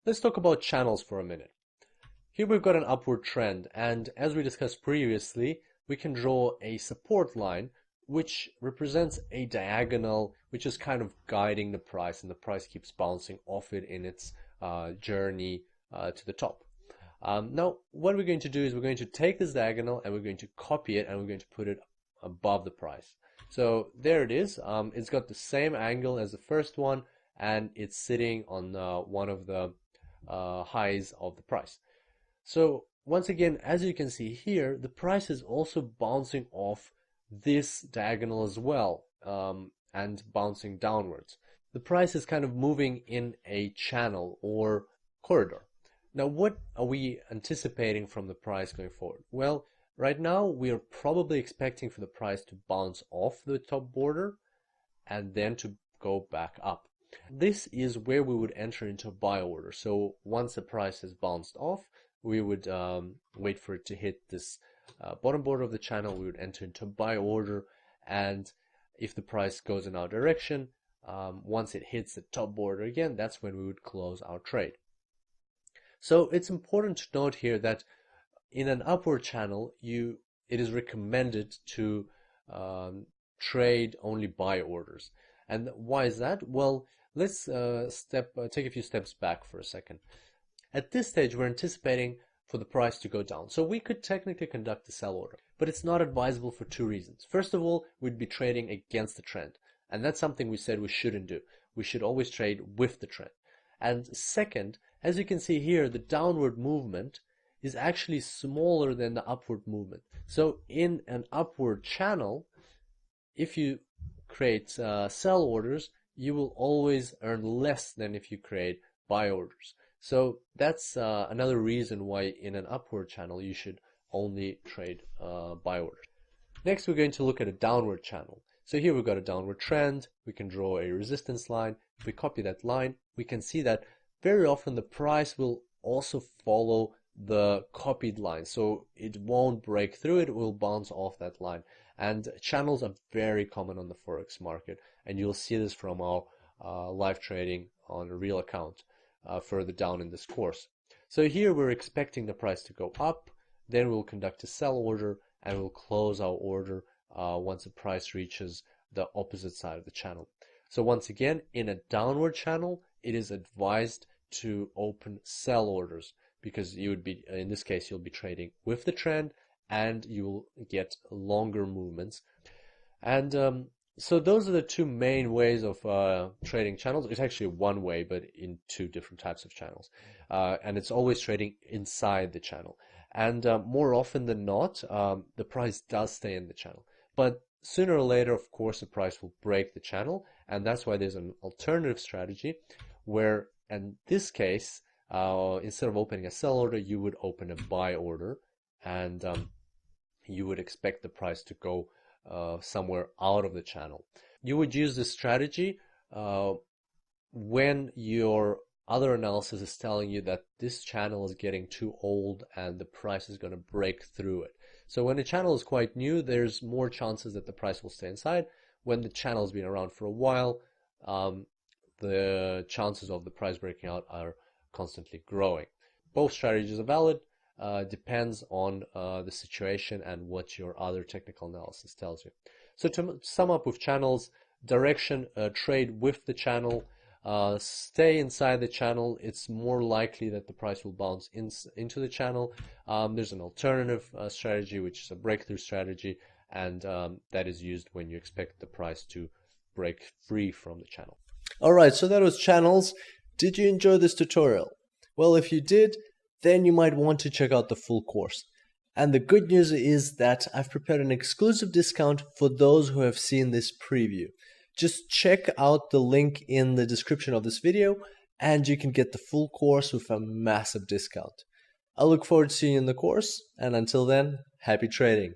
Let's talk about channels for a minute. Here we've got an upward trend, and as we discussed previously, we can draw a support line which represents a diagonal which is kind of guiding the price, and the price keeps bouncing off it in its journey to the top. Now what we're going to do is we're going to take this diagonal and we're going to copy it and we're going to put it above the price. So there it is. It's got the same angle as the first one, and it's sitting on one of the highs of the price. So once again, as you can see here, the price is also bouncing off this diagonal as well, and bouncing downwards. The price is kind of moving in a channel or corridor. Now what are we anticipating from the price going forward? Well, right now we are probably expecting for the price to bounce off the top border and then to go back up. This is where we would enter into a buy order. So once the price has bounced off, we would wait for it to hit this bottom border of the channel. We would enter into a buy order, and if the price goes in our direction, once it hits the top border again, that's when we would close our trade. So it's important to note here that in an upward channel, it is recommended to trade only buy orders. And why is that? Well, let's take a few steps back for a second. At this stage, we're anticipating for the price to go down. So we could technically conduct a sell order, but it's not advisable for two reasons. First of all, we'd be trading against the trend, and that's something we said we shouldn't do. We should always trade with the trend. And second, as you can see here, the downward movement is actually smaller than the upward movement. So in an upward channel, if you create sell orders, you will always earn less than if you create buy orders. So that's another reason why in an upward channel you should only trade buy orders. Next, we're going to look at a downward channel. So here we've got a downward trend. We can draw a resistance line. If we copy that line, we can see that very often the price will also follow the copied line. So it won't break through it, it will bounce off that line. And channels are very common on the Forex market, and you'll see this from our live trading on a real account further down in this course. So here we're expecting the price to go up, then we'll conduct a sell order, and we'll close our order once the price reaches the opposite side of the channel. So once again, in a downward channel, it is advised to open sell orders, because you would be, in this case, you'll be trading with the trend and you will get longer movements. And so those are the two main ways of trading channels. It's actually one way, but in two different types of channels. And it's always trading inside the channel. And more often than not, the price does stay in the channel. But sooner or later, of course, the price will break the channel. And that's why there's an alternative strategy where, in this case, instead of opening a sell order, you would open a buy order, and you would expect the price to go somewhere out of the channel. You would use this strategy when your other analysis is telling you that this channel is getting too old and the price is going to break through it. So when the channel is quite new, there's more chances that the price will stay inside. When the channel has been around for a while, the chances of the price breaking out are constantly growing. Both strategies are valid. Depends on the situation and what your other technical analysis tells you. So to sum up with channels, direction, trade with the channel, stay inside the channel. It's more likely that the price will bounce into the channel. There's an alternative strategy, which is a breakthrough strategy, and that is used when you expect the price to break free from the channel. Alright, so that was channels. Did you enjoy this tutorial? Well, if you did, then you might want to check out the full course. And the good news is that I've prepared an exclusive discount for those who have seen this preview. Just check out the link in the description of this video and you can get the full course with a massive discount. I look forward to seeing you in the course, and until then, happy trading.